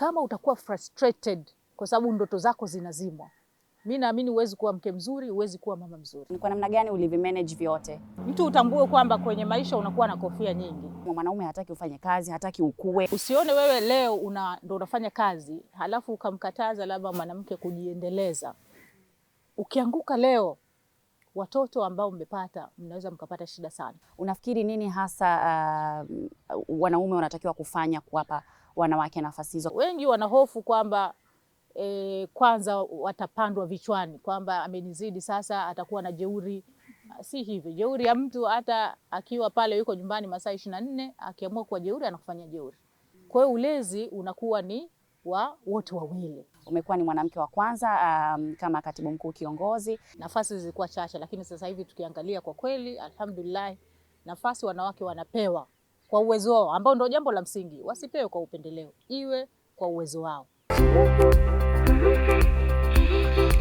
kama utakuwa frustrated kwa sababu ndoto zako zinazimwa, mimi naamini huwezi kuwa mke mzuri, huwezi kuwa mama mzuri. Ni kwa namna gani ulivimanage vyote? Mtu utambue kwamba kwenye maisha unakuwa na kofia nyingi. Mwanaume hataki ufanye kazi, hataki ukue. Usione wewe leo ndo unafanya kazi, halafu ukamkataza labda mwanamke kujiendeleza. Ukianguka leo, watoto ambao mmepata mnaweza mkapata shida sana. Unafikiri nini hasa wanaume wanatakiwa kufanya kuwapa wanawake nafasi hizo? Wengi wanahofu kwamba kwanza watapandwa vichwani kwamba amenizidi, sasa atakuwa na jeuri. Si hivi. Jeuri ya mtu hata akiwa pale yuko nyumbani masaa 24, akiamua kuwa jeuri anakufanya jeuri. Kwa hiyo ulezi unakuwa ni wa wote wawili. Umekuwa ni mwanamke wa kwanza kama katibu mkuu kiongozi. Nafasi zilikuwa chache, lakini sasa hivi tukiangalia kwa kweli alhamdulillah, nafasi wanawake wanapewa kwa uwezo wao, ambao ndio jambo la msingi. Wasipewe kwa upendeleo, iwe kwa uwezo wao.